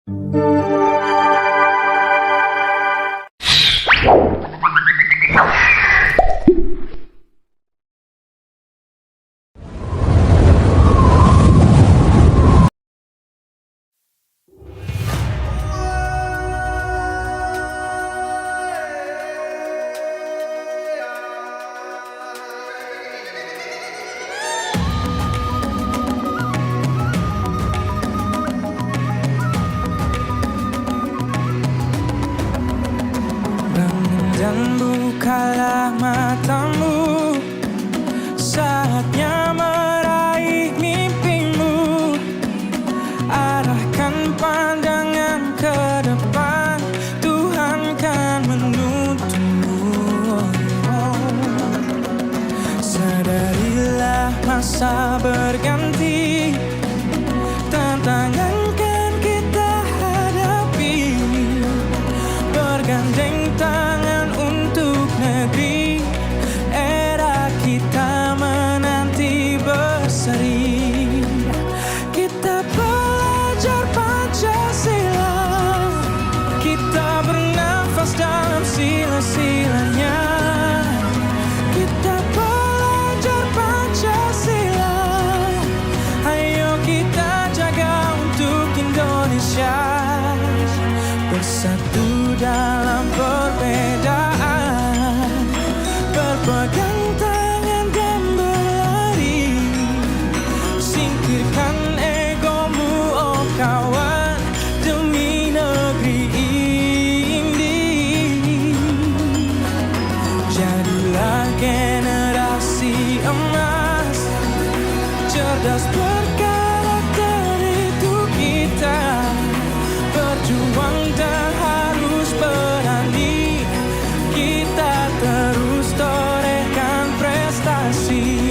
Dan bukalah matamu, saatnya meraih mimpimu. Arahkan pandangan ke depan, Tuhan kan menuntunmu. Sadarilah masa berganti, tantangan kan kita hadapi. Bergandeng tangan untuk negeri, era kita menanti berseri. Kita belajar Pancasila, kita bernafas dalam sila-silanya. Kita belajar Pancasila, ayo kita jaga untuk Indonesia. Bersatu dalam perbedaan, berpegang tangan dan berlari. Singkirkan egomu, oh kawan, demi negeri ini. Jadilah generasi emas, cerdas berkarakter itu kita. Berjuang dan harus berani, kita terus torehkan prestasi.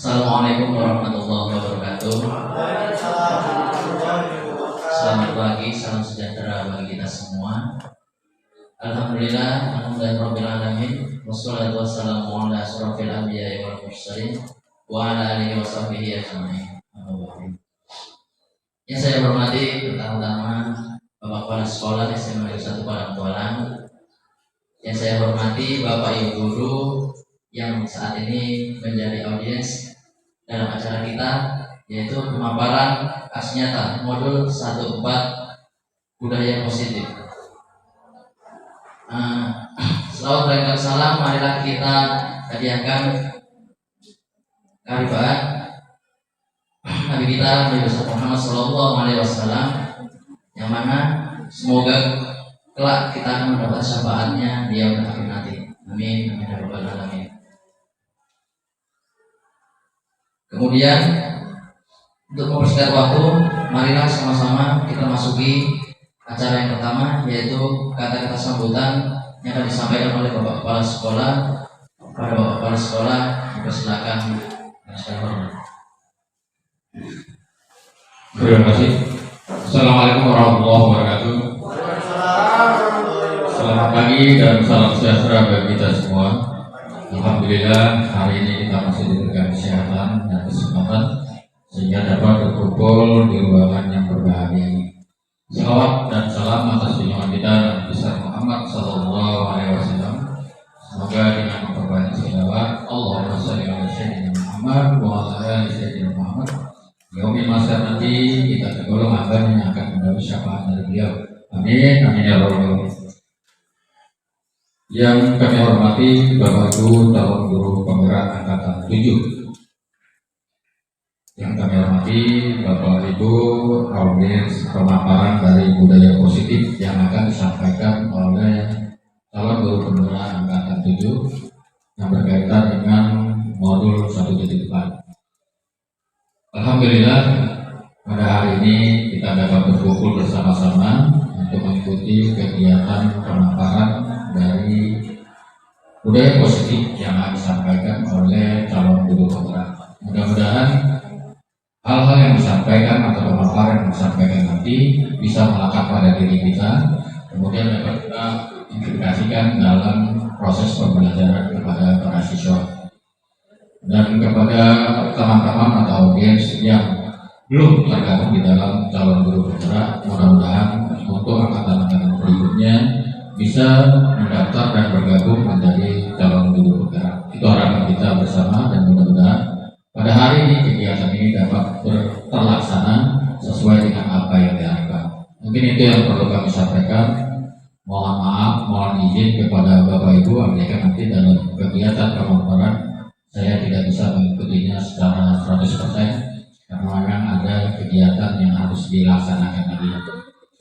Assalamualaikum warahmatullahi wabarakatuh. Selamat pagi, salam sejahtera bagi kita semua. Alhamdulillah, alhamdulillahirabbil alamin. Wassalatu wassalamu ala asyrofil anbiya'i wal mursalin wa ala alihi washabbihi ajmain. Yang saya hormati pertama-tama Bapak Kepala Sekolah SMA Negeri 1 Padangkualang. Yang saya hormati Bapak Ibu Guru yang saat ini menjadi audiens dalam acara kita, yaitu pemaparan kasus nyata modul 14 budaya positif. Selawat dan salam, marilah kita hadiahkan keharibaan Nabi kita Nabi Muhammad SAW, yang mana semoga kelak kita akan mendapat syafaatnya di yaumil akhir nanti. Amin, amin ya rabbal alamin. Kemudian untuk mempersingkat waktu, marilah sama-sama kita masuki acara yang pertama, yaitu kata-kata sambutan yang akan disampaikan oleh Bapak Kepala Sekolah. Pada Bapak Kepala Sekolah, dipersilakan. Terima kasih. Assalamualaikum warahmatullahi wabarakatuh. Selamat pagi dan salam sejahtera bagi kita semua. Alhamdulillah, hari ini kita masih diberikan kesehatan dan kesempatan sehingga dapat berkumpul di ruangan yang berbahagia ini. Salawat dan salam atas junjungan kita Nabi besar Muhammad SAW. Semoga dengan memperbanyak selawat, Allahumma shalli ala sayyidina Muhammad wa ala ali sayyidina Muhammad. Yaumil mahsyar nanti kita tergolong hamba yang akan mendapat syafaat dari beliau. Amin, amin ya rabbal alamin. Yang kami hormati Bapak Ibu calon guru penggerak angkatan 7. Yang kami hormati Bapak Ibu audiens pemaparan dari budaya positif yang akan disampaikan oleh calon guru penggerak angkatan 7 yang berkaitan dengan modul 1.4. Alhamdulillah, pada hari ini kita dapat berkumpul bersama-sama untuk mengikuti kegiatan pemaparan dari budaya positif yang akan disampaikan oleh calon guru penggerak. Mudah-mudahan hal-hal yang disampaikan atau pemaparan yang disampaikan nanti bisa melekat pada diri kita, kemudian dapat kita integrasikan dalam proses pembelajaran kepada para siswa. Dan kepada teman-teman atau audiens yang belum tergabung di dalam calon guru penggerak, mudah-mudahan untuk angkatan-angkatan berikutnya bisa mendaftar dan bergabung menjadi calon guru penggerak. Itu harapan kita bersama, dan mudah-mudahan pada hari ini kegiatan ini dapat terlaksana sesuai dengan apa yang diharapkan. Mungkin itu yang perlu kami sampaikan. Mohon maaf, mohon izin kepada Bapak Ibu, andaikan nanti dalam kegiatan pemaparan saya tidak bisa mengikutinya secara 100% karena memang ada kegiatan yang harus dilaksanakan lagi.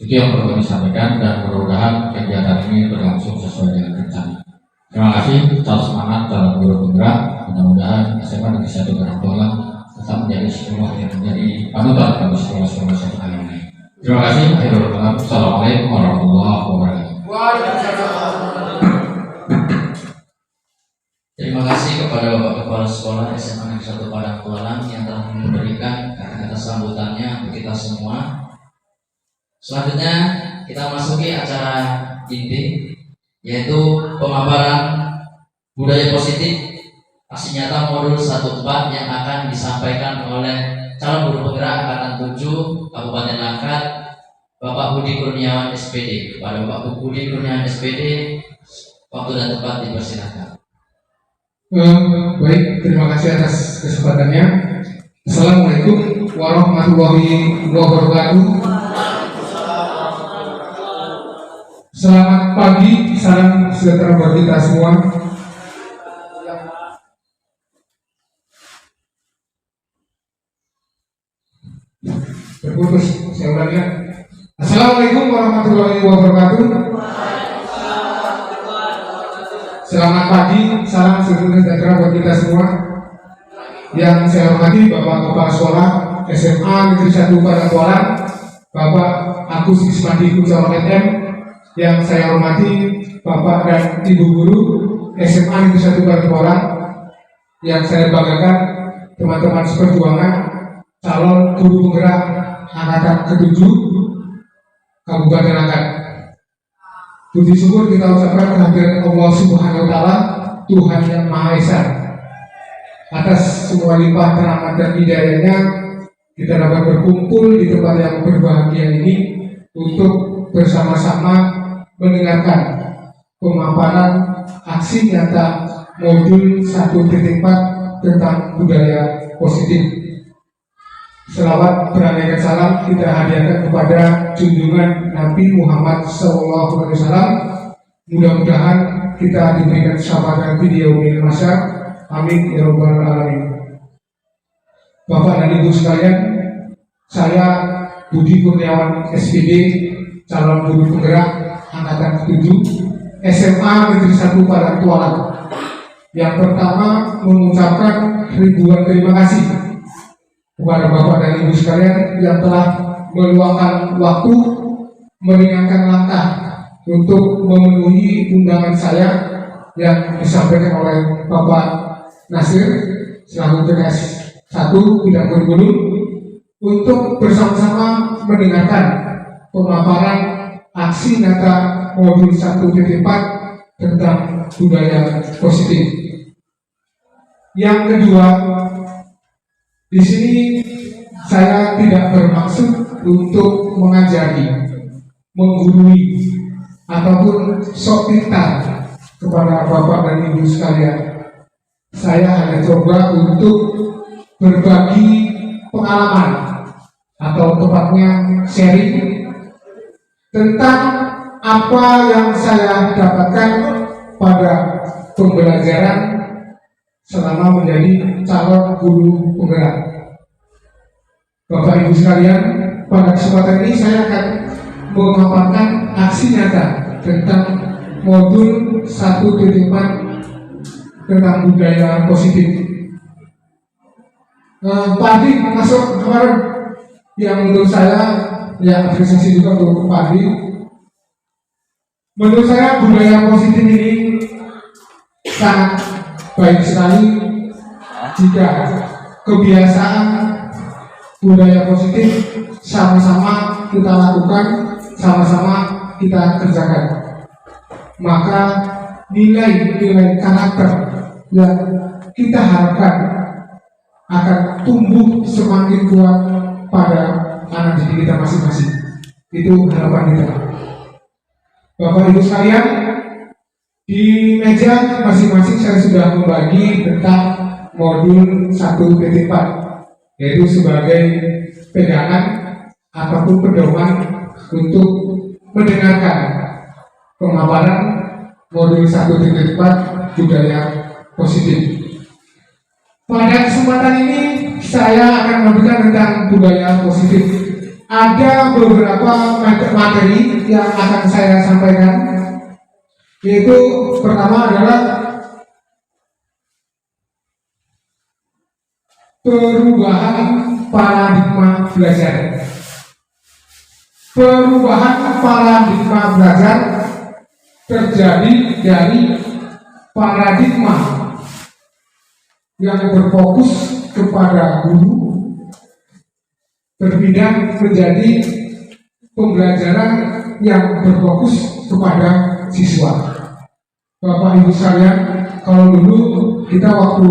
Itu yang perlu kami sampaikan, dan mudah-mudahan kegiatan ini berlangsung sesuai dengan rencana. Terima kasih, tetap semangat dalam guru penggerak. Mudah-mudahan SMA Negeri 1 Garangtolang tetap menjadi sekolah yang menjadi panutan bagi sekolah-sekolah yang lainnya. Terima kasih. Assalamualaikum warahmatullahi wabarakatuh. Terima kasih kepada Bapak Kepala Sekolah SMA Negeri 1 Padang Tualang yang telah memberikan kata-kata sambutannya untuk kita semua. Selanjutnya kita masuki acara inti, yaitu pemaparan budaya positif aksi nyata modul 14 yang akan disampaikan oleh calon guru penggerak angkatan 7 Kabupaten Langkat, Bapak Budi Kurniawan SPD. Kepada Bapak Budi Kurniawan SPD, waktu dan tempat dipersilakan. Baik, terima kasih atas kesempatannya. Assalamualaikum warahmatullahi wabarakatuh. Selamat pagi, salam sejahtera buat kita semua. Terputus, saya ulangi ya. Assalamualaikum warahmatullahi wabarakatuh. Selamat pagi, salam sejahtera buat kita semua. Yang saya hormati Bapak Kepala Sekolah SMA Negeri 1 Padang Tualang, Bapak Agus Ismadi Kuncoro MM. Yang saya hormati Bapak dan Ibu Guru SMA Negeri 1 Padang Tualang. Yang saya banggakan teman-teman seperjuangan calon guru penggerak angkatan ke-7 Kabupaten Langkat. Puji syukur kita ucapkan kehadiran Allah Subhanahu wa Ta'ala, Tuhan yang Maha Esa. Atas semua limpah rahmat dan hidayahnya, kita dapat berkumpul di tempat yang berbahagia ini untuk bersama-sama mendengarkan pemaparan aksi nyata modul 1.4 tentang budaya positif. Selawat beraneka salam kita hadiahkan kepada junjungan Nabi Muhammad SAW. Mudah-mudahan kita diberikan kesabaran video ini masyarakat. Amin ya rabbal alamin. Bapak dan Ibu sekalian, saya Budi Kurniawan SPD, calon guru penggerak angkatan ke-7 SMA Negeri 1 Padang Tualang. Yang pertama mengucapkan ribuan terima kasih kepada Bapak dan Ibu sekalian yang telah meluangkan waktu, meringankan langkah untuk memenuhi undangan saya yang disampaikan oleh Bapak Nasir selaku TKS 1 bidang kurikulum untuk bersama-sama mendengarkan pemaparan aksi nyata modul 1.4 tentang budaya positif. Yang kedua, di sini saya tidak bermaksud untuk mengajari, menggurui, ataupun sok pintar kepada Bapak dan Ibu sekalian. Saya hanya coba untuk berbagi pengalaman atau tepatnya sharing tentang apa yang saya dapatkan pada pembelajaran selama menjadi calon guru penggerak. Bapak Ibu sekalian, pada kesempatan ini saya akan memaparkan aksi nyata tentang modul 1.4 tentang budaya positif. Padi masuk kemarin yang menurut saya ya apresiasi juga untuk Padi. Menurut saya budaya positif ini sangat baik sekali jika kebiasaan budaya positif sama-sama kita lakukan, sama-sama kita kerjakan. Maka nilai-nilai karakter yang kita harapkan akan tumbuh semakin kuat pada anak didik kita masing-masing. Itu harapan kita. Bapak Ibu sekalian, di meja masing-masing saya sudah membagi tentang modul 1.4, yaitu sebagai pegangan ataupun pedoman untuk mendengarkan pemaparan modul 1.4 budaya positif. Pada kesempatan ini saya akan memberikan tentang budaya positif. Ada beberapa materi yang akan saya sampaikan, yaitu pertama adalah perubahan paradigma belajar. Perubahan paradigma belajar terjadi dari paradigma yang berfokus kepada guru berpindah menjadi pembelajaran yang berfokus kepada siswa. Bapak Ibu sekalian, kalau dulu kita waktu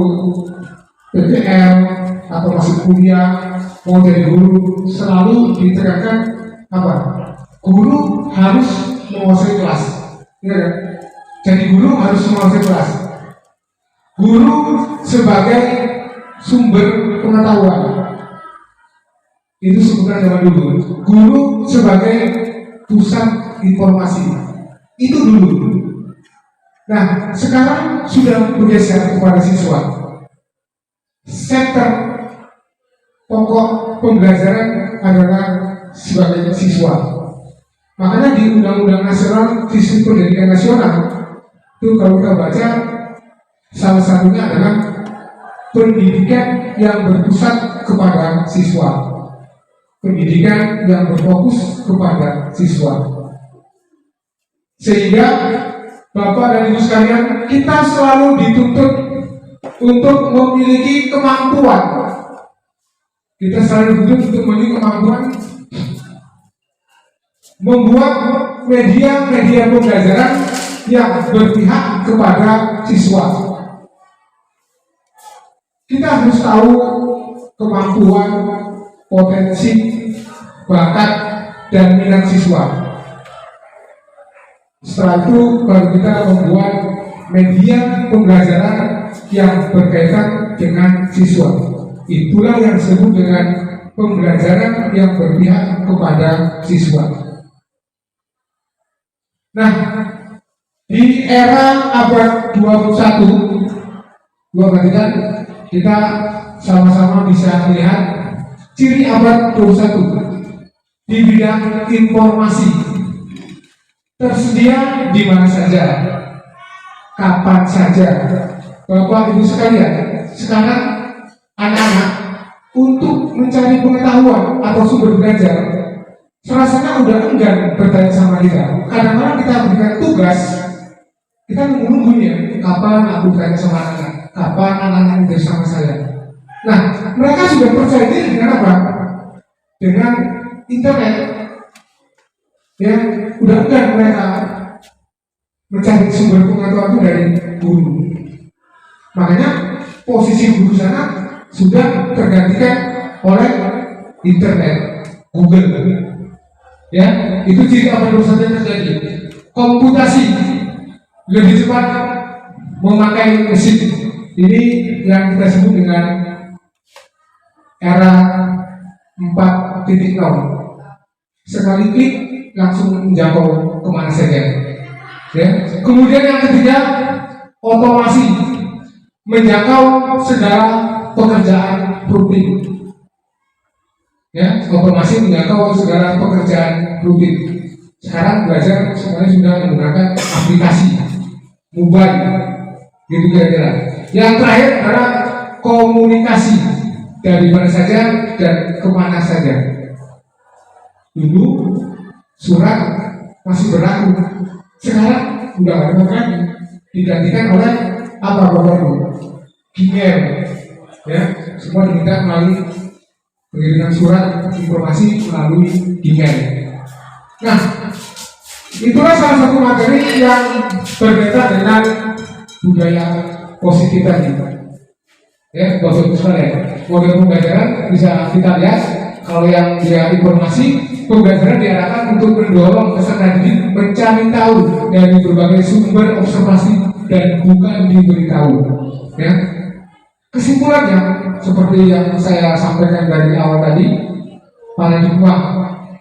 PTL atau masih kuliah mau jadi guru, selalu ditekankan apa? Guru harus menguasai kelas. Ya, jadi guru harus menguasai kelas. Guru sebagai sumber pengetahuan. Itu sebutan zaman dulu. Guru sebagai pusat informasi. Itu dulu. Nah, sekarang sudah bergeser kepada siswa. Sektor pokok pembelajaran adalah sebagai siswa. Makanya di Undang-Undang Nasional Sistem Pendidikan Nasional itu kalau kita baca, salah satunya adalah pendidikan yang berpusat kepada siswa. Pendidikan yang berfokus kepada siswa. Sehingga Bapak dan Ibu sekalian, kita selalu dituntut untuk memiliki kemampuan. Kita selalu dituntut untuk memiliki kemampuan membuat media-media pembelajaran yang berpihak kepada siswa. Kita harus tahu kemampuan, potensi, bakat, dan minat siswa. Setelah itu baru kita membuat media pembelajaran yang berkaitan dengan siswa. Itulah yang disebut dengan pembelajaran yang berpihak kepada siswa. Nah, di era abad 21, perhatikan, kita sama-sama bisa melihat ciri abad 21 di bidang informasi tersedia di mana saja, kapan saja. Bapak Ibu sekalian, sekarang anak-anak untuk mencari pengetahuan atau sumber belajar rasanya udah enggan bertanya sama kita. Kadang-kadang kita berikan tugas, kita menunggunya kapan aku bertanya sama anak-anak, kapan anak-anak bersama saya. Nah, mereka sudah percaya diri dengan apa? Dengan internet. Ya, udah enggak mereka mencari sumber pengetahuan itu dari guru. Makanya posisi guru sana sudah tergantikan oleh internet, Google. Ya, itu ciri apa yang terjadi. Komputasi lebih cepat memakai mesin. Ini yang kita sebut dengan era 4.0. Sekali klik langsung menjangkau kemana saja. Ya. Kemudian yang ketiga, otomasi, menjangkau segala pekerjaan rutin. Ya, otomasi menjangkau segala pekerjaan rutin. Sekarang belajar semuanya sudah menggunakan aplikasi mobile, gitu kira-kira. Yang terakhir adalah komunikasi, dari mana saja dan kemana saja. Dulu surat masih berlaku, sekarang udah ada lagi, digantikan oleh apa Bapak Ibu? Gmail, ya, semua diminta melalui pengiriman surat informasi melalui Gmail. Nah, itulah salah satu materi yang berkaitan dengan budaya positif tadi. Ya, Bapak Ibu sekalian, model pembelajaran bisa kita lihat kalau yang dia informasi, pembelajaran diarahkan untuk mendorong peserta didik mencari tahu dari berbagai sumber observasi dan bukan diberitahu. Ya. Kesimpulannya, seperti yang saya sampaikan dari awal tadi, paradigma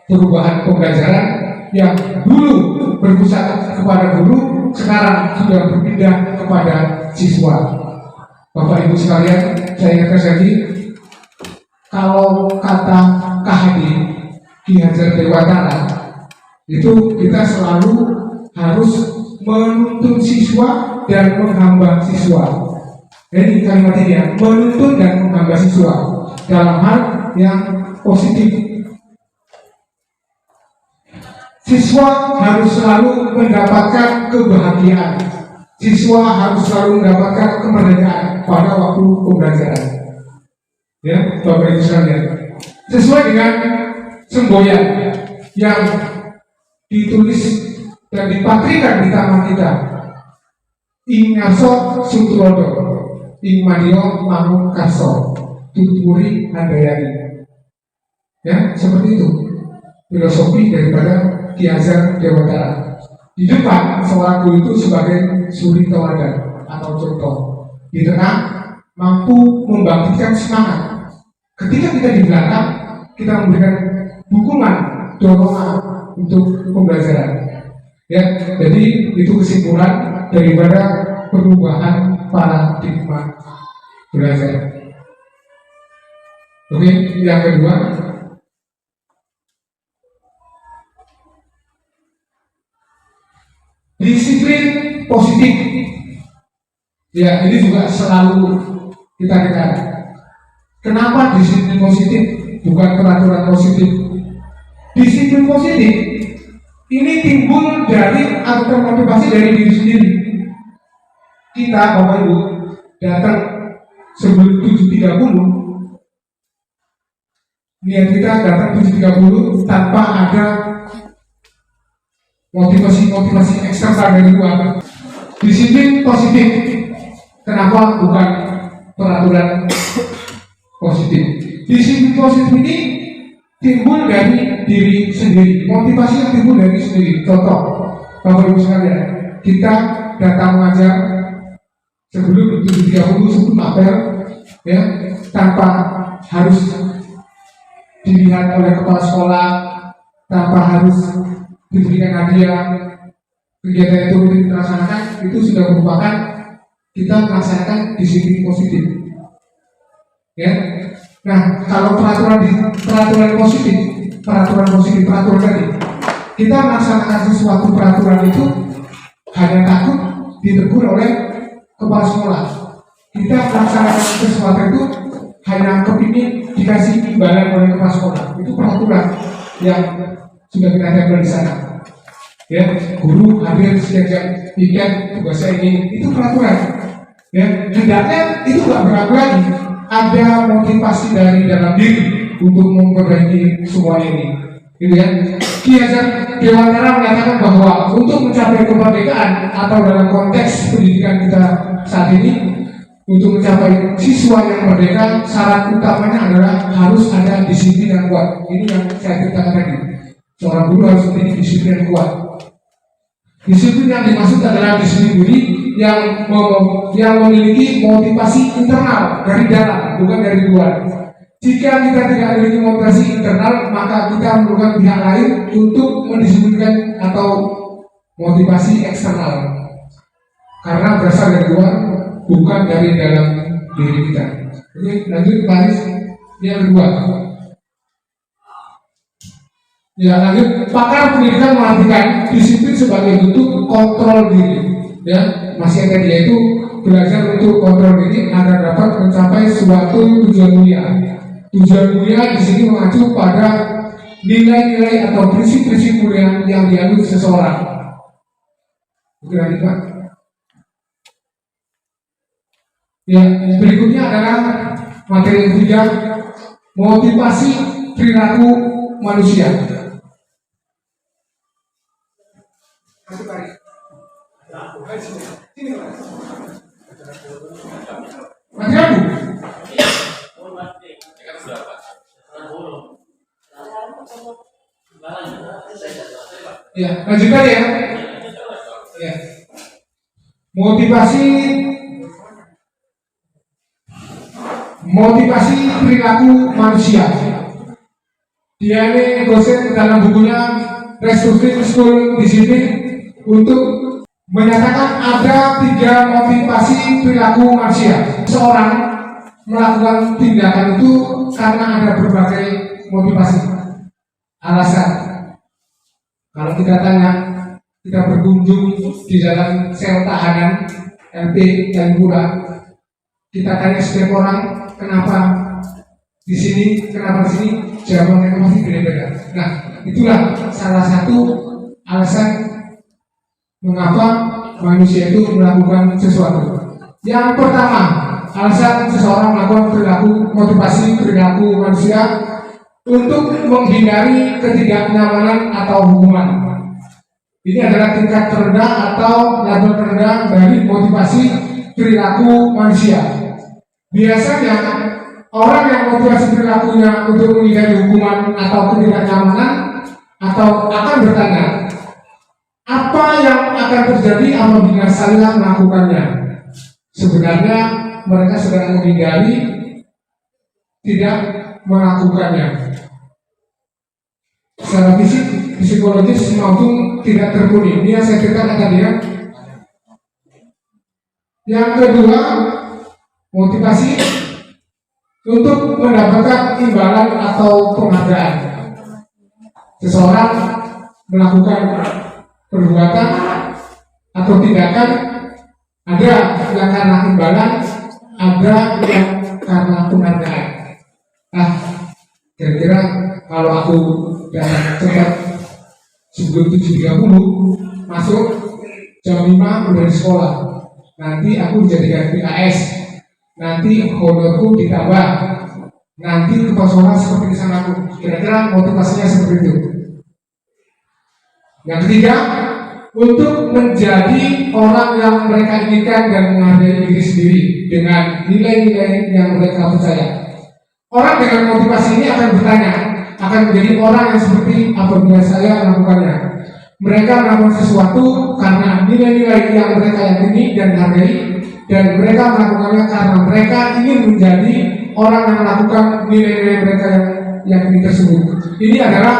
perubahan pembelajaran yang dulu berpusat kepada guru, sekarang sudah berpindah kepada siswa. Bapak Ibu sekalian, saya ingatkan lagi, kalau kata KHD Ki Hajar Dewantara, itu kita selalu harus menuntun siswa dan menghamba siswa. Jadi kalimat ini ya, menuntun dan menghamba siswa dalam hal yang positif. Siswa harus selalu mendapatkan kebahagiaan. Siswa harus selalu mendapatkan kemerdekaan pada waktu pembelajaran. Ya, Bapak Ibu sekalian. Sesuai dengan semboyan yang ditulis dan dipatrikan di taman kita. Ing ngaso sutrodo, ing madio mangun kaso, tuturi handayani. Ya, seperti itu filosofi daripada Ki Hajar Dewantara. Di depan seorang guru itu sebagai suri teladan atau contoh. Di tengah mampu membangkitkan semangat. Ketika kita di belakang, kita memberikan dukungan, dorongan untuk pembelajaran. Ya, jadi itu kesimpulan daripada perubahan paradigma belajar. Oke, yang kedua, disiplin positif. Ya, ini juga selalu kita dengar. Kenapa disiplin positif bukan peraturan positif? Disiplin positif ini timbul dari atau termotivasi dari diri sendiri. Kita, Bapak Ibu, datang sebelum 7.30, niat kita datang 7.30 tanpa ada motivasi eksternal dari luar. Disiplin positif. Kenapa bukan peraturan positif? Disiplin positif ini timbul dari diri sendiri. Motivasi yang timbul dari sendiri. Contoh, Bapak Ibu sekalian, kita datang mengajar sebelum 7.30, sebelum apel, ya, tanpa harus dilihat oleh kepala sekolah, tanpa harus diberikan hadiah. Kegiatan itu dilaksanakan, itu sudah merupakan kita melaksanakan disiplin positif. Ya, nah kalau peraturan positif tadi, kita melaksanakan sesuatu peraturan itu hanya takut ditegur oleh kepala sekolah. Kita melaksanakan sesuatu itu hanya kepingin dikasih imbalan oleh kepala sekolah. Itu peraturan yang sudah kita tempel di sana. Ya, guru hadir sekian jam, piket tugasnya ini, itu peraturan. Ya, hendaknya itu nggak berlaku lagi. Ada motivasi dari dalam diri untuk memperbaiki semua ini. Gitu ya. Ki Hajar Dewantara mengatakan bahwa untuk mencapai kemerdekaan atau dalam konteks pendidikan kita saat ini, untuk mencapai siswa yang merdeka, syarat utamanya adalah harus ada disiplin yang kuat. Ini yang saya ceritakan tadi. Seorang guru harus memiliki disiplin yang kuat. Disiplin yang dimaksud adalah disiplin diri yang memiliki motivasi internal dari dalam, bukan dari luar. Jika kita tidak memiliki motivasi internal, maka kita memerlukan pihak lain untuk mendisiplinkan atau motivasi eksternal. Karena berasal dari luar, bukan dari dalam diri kita. Oke, lanjut baris yang kedua. Ya, lanjut. Pakar pendidikan mengartikan disiplin sebagai bentuk kontrol diri. Ya, masih yang tadi yaitu belajar untuk kontrol diri agar dapat mencapai suatu tujuan mulia. Tujuan mulia di sini mengacu pada nilai-nilai atau prinsip-prinsip mulia yang dianut seseorang. Oke, lanjut Pak. Ya, berikutnya adalah materi ketiga, motivasi perilaku manusia. Masih ragu? Ya, lanjutkan ya. Ya. Motivasi perilaku manusia. Dia ini dosen dalam bukunya Restructuring School Discipline untuk menyatakan ada 3 motivasi perilaku manusia. Seorang melakukan tindakan itu karena ada berbagai motivasi, alasan. Kalau kita tanya, kita berkunjung di dalam sel tahanan LP dan Pura, kita tanya setiap orang kenapa di sini, kenapa di sini, jawaban mereka masih beda-beda. Nah, itulah salah satu alasan mengapa manusia itu melakukan sesuatu. Yang pertama, alasan seseorang melakukan motivasi perilaku manusia untuk menghindari ketidaknyamanan atau hukuman. Ini adalah tingkat terendah atau level terendah dari motivasi perilaku manusia. Biasanya orang yang motivasi perilakunya untuk menghindari hukuman atau ketidaknyamanan atau akan bertanya, apa yang akan terjadi apabila saya melakukannya? Sebenarnya mereka sedang menghindari tidak melakukannya. Secara fisik, psikologis maupun tidak terpenuhi. Ini yang saya ceritakan tadi ya. Yang kedua, motivasi untuk mendapatkan imbalan atau penghargaan. Seseorang melakukan perbuatan atau tindakan, ada yang karena imbalan, ada yang karena penghargaan. Nah, kira-kira kalau aku datang cepat sebelum 7.30 masuk jam 5 udah di sekolah, nanti aku dijadikan PAS, nanti honorku ditambah, nanti kepala seperti di sana aku. Kira-kira motivasinya seperti itu. Yang ketiga, untuk menjadi orang yang mereka inginkan dan menghargai diri sendiri dengan nilai-nilai yang mereka percaya. Orang dengan motivasi ini akan bertanya, akan menjadi orang yang seperti apabila saya melakukannya. Mereka melakukan sesuatu karena nilai-nilai yang mereka yakini dan hargai, dan mereka melakukannya karena mereka ingin menjadi orang yang melakukan nilai-nilai mereka yang yakini tersebut. Ini adalah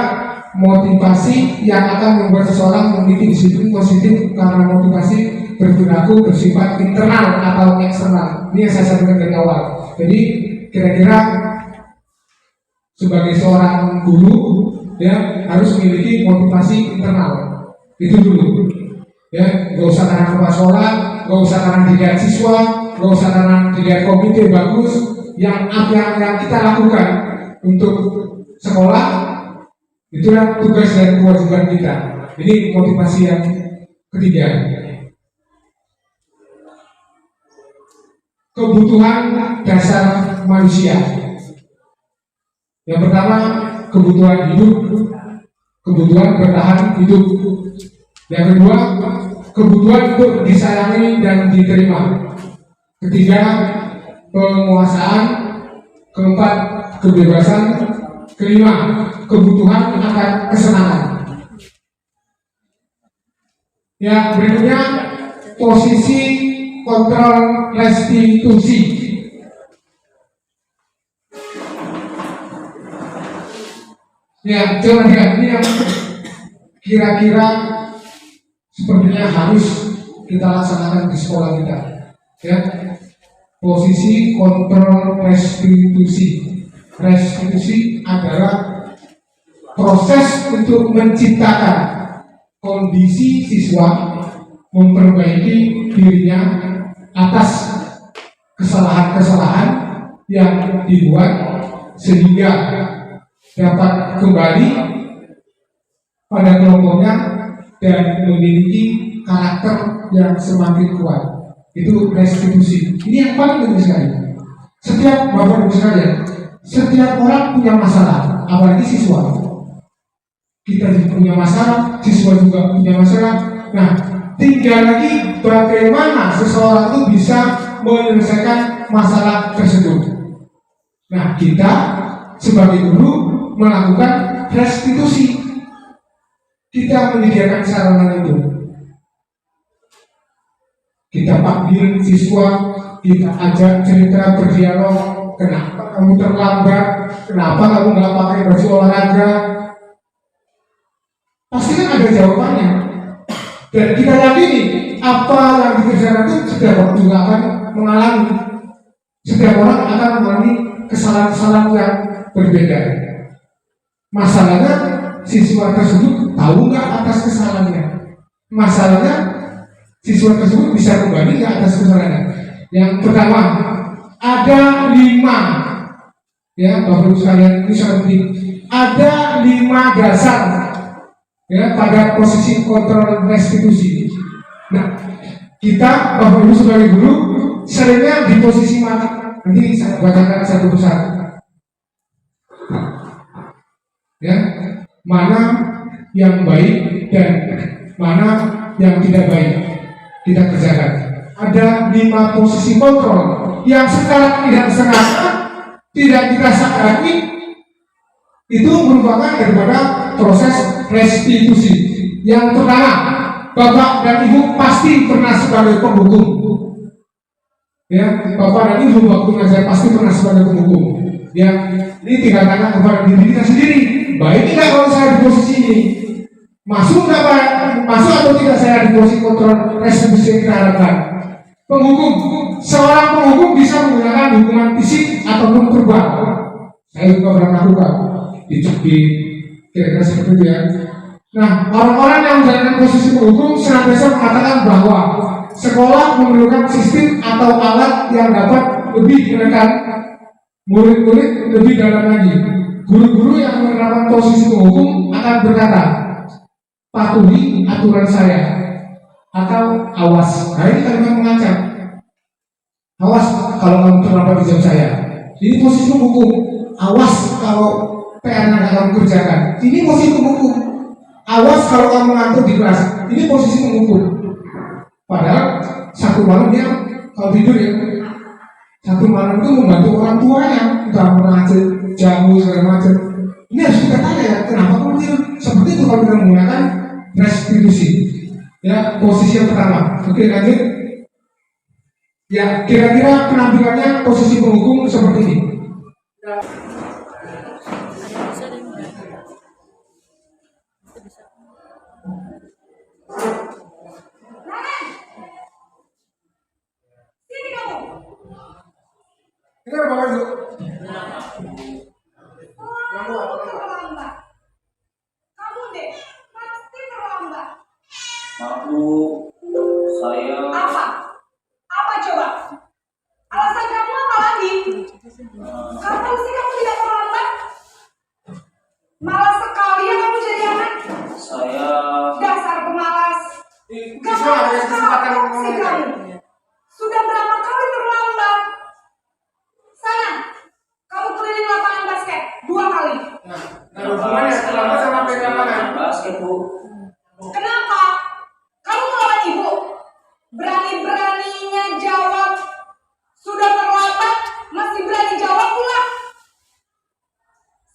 motivasi yang akan membuat seseorang memiliki disiplin positif karena motivasi berperilaku bersifat internal atau eksternal. Ini yang saya sampaikan dari awal. Jadi kira-kira sebagai seorang guru ya harus memiliki motivasi internal. Itu dulu. Ya, nggak usah karena kepala sekolah, nggak usah karena dilihat siswa, nggak usah karena dilihat komite bagus. Yang kita lakukan untuk sekolah, itulah tugas dan kewajiban kita. Ini motivasi yang ketiga. Kebutuhan dasar manusia. Yang pertama, kebutuhan hidup, kebutuhan bertahan hidup. Yang kedua, kebutuhan untuk disayangi dan diterima. Ketiga, penguasaan. Keempat, kebebasan. Kelima, kebutuhan akan kesenangan. Yang berikutnya, posisi kontrol restitusi. Ya, coba lihat ini yang kira-kira sepertinya harus kita laksanakan di sekolah kita. Ya, posisi kontrol restitusi. Restitusi adalah proses untuk menciptakan kondisi siswa memperbaiki dirinya atas kesalahan-kesalahan yang dibuat sehingga dapat kembali pada kelompoknya dan memiliki karakter yang semakin kuat. Itu restitusi. Ini yang paling penting sekali. Setiap Bapak Ibu sekalian, setiap orang punya masalah, apalagi siswa. Kita juga punya masalah, siswa juga punya masalah. Nah, tinggal lagi bagaimana seseorang itu bisa menyelesaikan masalah tersebut. Nah, kita sebagai guru melakukan restitusi. Kita menyediakan sarana itu. Kita panggil siswa, kita ajak cerita, berdialog. Kenapa kamu terlambat? Kenapa kamu nggak pakai baju olahraga? Pasti kan ada jawabannya. Dan kita yakini apa yang dikerjakan itu setiap orang juga akan mengalami. Setiap orang akan mengalami kesalahan-kesalahan yang berbeda. Masalahnya siswa tersebut tahu nggak atas kesalahannya. Masalahnya siswa tersebut bisa kembali ke atas kesalahannya. Yang pertama, ada 5 ya Bapak Ibu sekalian, ini sangat penting. Ada 5 dasar ya pada posisi kontrol restitusi. Nah, kita Bapak Ibu sebagai guru seringnya di posisi mana? Nanti saya bacakan satu persatu. Ya, mana yang baik dan mana yang tidak baik kita kerjakan. Ada 5 posisi kontrol yang secara tidak sengaja tidak kita sadari itu merupakan daripada proses restitusi. Yang pertama, Bapak dan Ibu pasti pernah sebagai penghukum. Ya, Bapak dan Ibu waktu ngajar pasti pernah sebagai penghukum. Ya, ini tinggal tanya kepada diri kita sendiri. Baik tidak kalau saya di posisi ini? Masuk nggak Pak? Masuk atau tidak saya di posisi kontrol restitusi yang kita harapkan? Penghukum, seorang penghukum bisa menggunakan hukuman fisik ataupun verbal. Saya juga pernah melakukan dicubit, kira-kira seperti itu ya. Nah, orang-orang yang menjalankan posisi penghukum senantiasa mengatakan bahwa sekolah memerlukan sistem atau alat yang dapat lebih menekan murid-murid lebih dalam lagi. Guru-guru yang menerapkan posisi penghukum akan berkata, patuhi aturan saya atau awas. Nah, ini kalimat mengancam. Awas kalau kamu terlambat di jam saya. Ini posisi penghukum. Awas kalau PR yang kamu kerjakan. Ini posisi penghukum. Awas kalau kamu ngantuk di kelas. Ini posisi penghukum. Padahal satu malam dia kalau tidur ya, satu malam itu membantu orang tuanya, entah mengajar jamu segala macam. Ini harus kita tanya ya, kenapa kamu tidur seperti itu kalau kita menggunakan restitusi. Ya, posisi yang pertama. Oke, lanjut. Ya, kira-kira penampilannya posisi penghukum seperti ini. Ini apa Bapak Ibu? Kamu deh, pasti terlambat. Maaf saya. Apa? Apa coba? Alasan kamu apa lagi? Kapan sih kamu tidak terlambat? Malas sekali ya kamu jadi anak. Saya. Dasar pemalas. Gak mau sekarang sih kamu. Sudah berapa kali terlambat? Sana, kamu keliling lapangan basket 2 kali. Nah, hubungannya terlambat sama pegangan basket, Bu. Kenapa? Kamu melawan ibu? Berani-beraninya jawab. Sudah terlambat, masih berani jawab pula.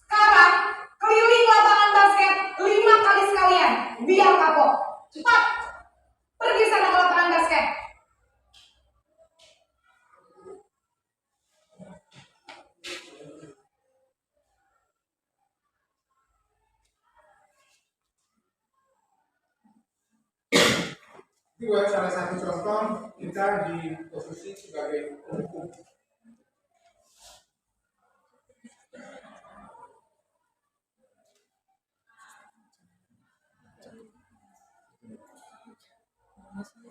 Sekarang, keliling lapangan basket 5 kali sekalian. Biar kapok. Cepat. Pergi sana ke lapangan basket. Itu buat salah satu contoh kita di posisi sebagai penghukum.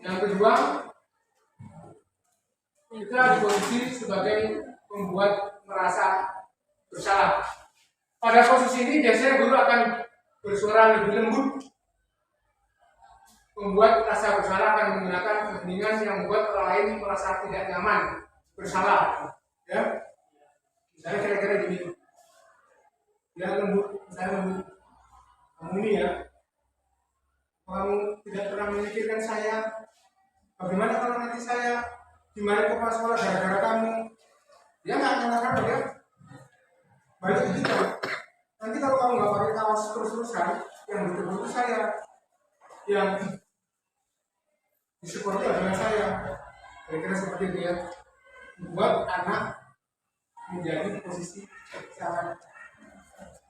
Yang kedua, kita di posisi sebagai pembuat merasa bersalah. Pada posisi ini biasanya guru akan bersuara lebih lembut. membuat rasa bersalah akan menggunakan keheningan yang membuat orang lain merasa tidak nyaman, bersalah, ya. Misalnya kira-kira gini, ya lembut, misalnya lembut, kamu ini ya, kamu tidak pernah memikirkan saya. Bagaimana kalau nanti saya dimarahin kepala sekolah gara-gara kamu? Dia nggak nyalakan ya. Balik ke kita. Nanti kalau kamu nggak pakai kaos terus-terusan, yang betul-betul saya, yang disupport adalah saya. Kira-kira seperti itu ya. Buat anak menjadi posisi sangat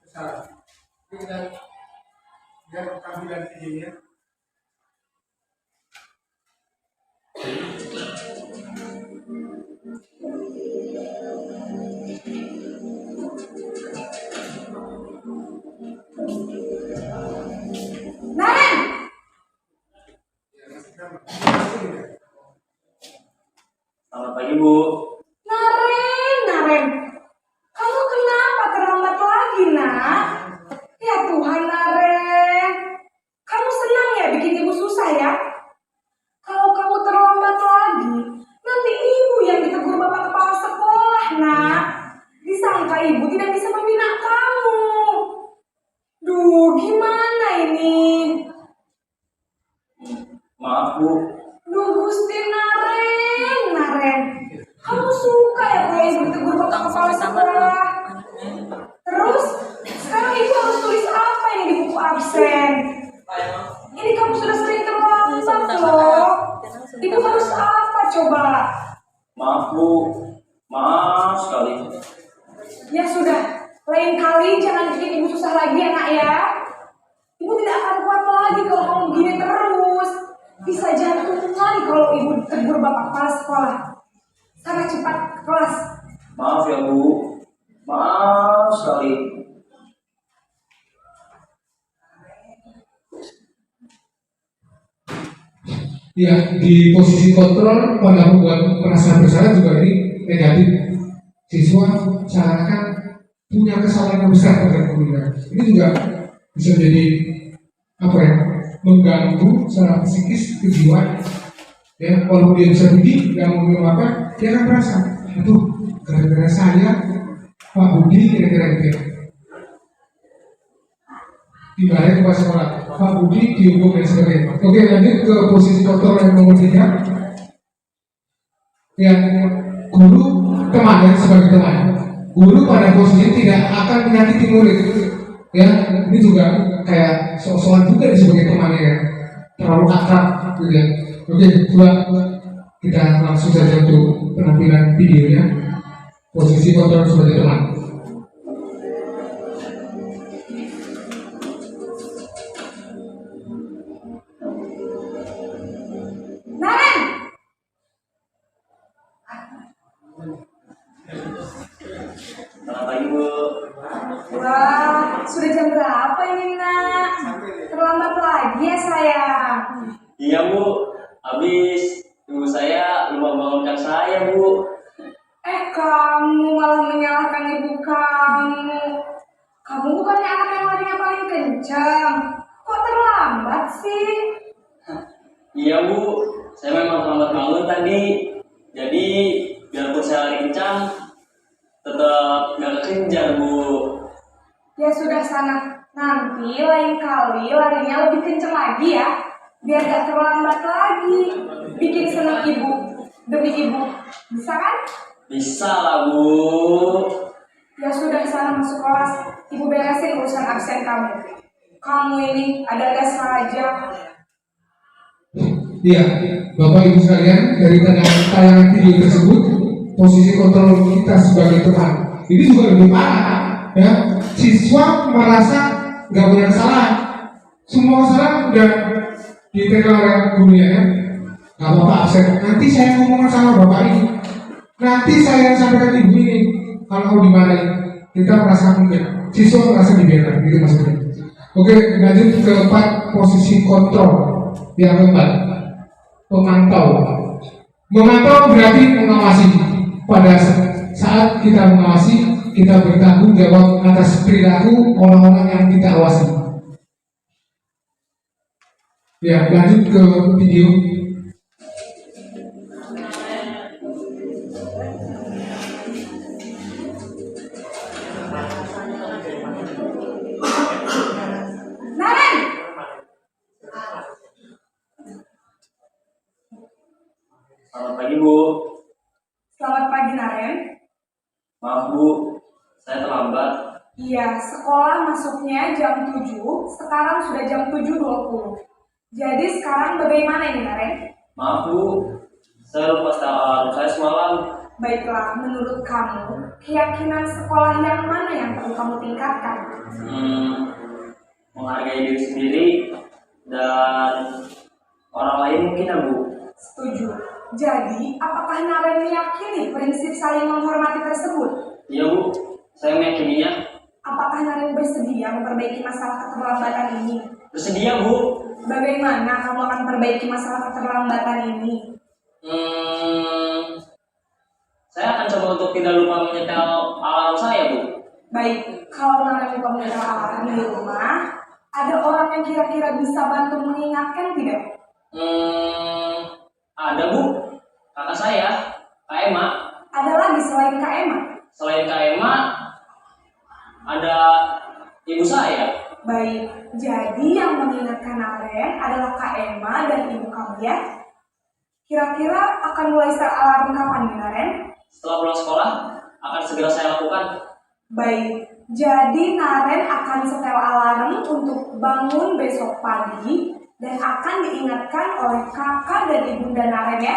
besar. Jadi kita lihat tampilan videonya. Naren, Selamat pagi, Bu. Naren, kamu kenapa terlambat lagi, nak? Ya Tuhan, Naren, kamu senang ya bikin ibu susah ya? Kalau kamu terlambat lagi, nanti ibu yang ditegur bapak kepala sekolah, nak. Disangka ibu tidak bisa membina kamu. Duh, gimana ini? Maaf, Bu. Duh, Gusti Naren, kamu suka ya kalau ibu ditegur bapak kepala sekolah? Terus, sekarang ibu harus tulis apa ini di buku absen? Ini kamu sudah sering terlambat loh. Ibu harus apa coba? Maaf, Bu. Maaf sekali. Ya sudah, lain kali jangan bikin ibu susah lagi ya nak ya. Ibu tidak akan kuat lagi kalau kamu begini terus. Bisa jantung lagi kalau ibu tegur bapak kepala sekolah. Sana cepat ke kelas. Maaf ya, Bu. Maaf sekali. Ya, di posisi kontrol pada membuat perasaan bersalah juga ini negatif. Siswa seakan punya kesalahan yang besar pada gurunya. Ini juga bisa jadi apa ya? Mengganggu secara psikis kejiwaan. Ya, walaupun dia bisa pergi, nggak mau minum apa, dia akan merasa, aduh, gara-gara saya, Pak Budi kira-kira gitu. Dimarahin kepala sekolah, Pak Budi dihukum dan sebagainya. Oke, lanjut ke posisi kontrol yang nomor 3. Ya, guru teman ya, sebagai teman. Guru pada posisi tidak akan menyakiti murid. Ya, ini juga kayak soal juga sebagai temannya ya, terlalu akrab gitu ya. Oke, coba kita langsung saja untuk penampilan videonya. Posisi kontrol sebagai teman. Naren, Selamat pagi, Bu. wah, sudah jam berapa ini nak? Terlambat lagi ya sayang. Iya, Bu. Habis ibu saya lupa bangunkan saya, Bu. Kamu malah menyalahkan ibu kamu. Kamu bukannya anak yang larinya paling kencang. Kok terlambat sih? Iya, Bu. Saya memang terlambat bangun tadi. Jadi, biarpun saya lari kencang, tetap gak kekejar, Bu. Ya sudah sana. Nanti lain kali larinya lebih kencang lagi ya. Biar gak terlambat lagi. Bikin senang ibu. Demi ibu. Bisa kan? Bisa lah, Bu. Ya sudah sana masuk kelas. Ibu beresin urusan absen kamu. Kamu ini ada-ada saja. Iya, Bapak Ibu sekalian, dari tayangan video tersebut, posisi kontrol kita sebagai teman ini juga lebih parah. Ya, siswa merasa nggak punya kesalahan, semua kesalahan udah ditekan oleh gurunya ya. Nggak apa-apa absen. Nanti saya ngomong sama bapak ini. Nanti saya sampaikan ibu ini. Kalau mau dimarahin, kita merasa mungkin siswa merasa dibela, gitu maksudnya. Oke, lanjut ke 4, posisi kontrol. Yang keempat, pemantau. Memantau berarti mengawasi. Pada saat kita mengawasi, kita bertanggung jawab atas perilaku orang-orang yang kita awasi. Ya, lanjut ke video. Naren, Selamat pagi Bu. selamat pagi Naren. Maaf Bu, saya terlambat. Iya, sekolah masuknya jam 7, sekarang sudah jam 7.20. Jadi sekarang bagaimana ini Naren? Maaf Bu, saya lupa setel alarm saya semalam. Baiklah, menurut kamu, keyakinan sekolah yang mana yang perlu kamu tingkatkan? Menghargai diri sendiri dan orang lain mungkin ya Bu. Setuju. Jadi, apakah Naren meyakini prinsip saling menghormati tersebut? Iya Bu, saya meyakininya. Apakah Naren bersedia memperbaiki masalah keterlambatan ini? Bersedia Bu. Bagaimana kamu akan perbaiki masalah keterlambatan ini? Saya akan coba untuk tidak lupa menyetel alarm saya Bu. Baik, kalau Naren lupa menyetel alarm di rumah, ada orang yang kira-kira bisa bantu mengingatkan tidak? Ada Bu, kakak saya, Kak Emma. Ada lagi selain Kak Emma? Selain Kak Emma, ada ibu saya. Baik, jadi yang mengingatkan Naren adalah Kak Emma dan ibu kamu ya? Kira-kira akan mulai start alarm kapan nih Naren? Setelah pulang sekolah, akan segera saya lakukan. Baik, jadi Naren akan setel alarm untuk bangun besok pagi dan akan diingatkan oleh kakak dan ibunda Naren ya.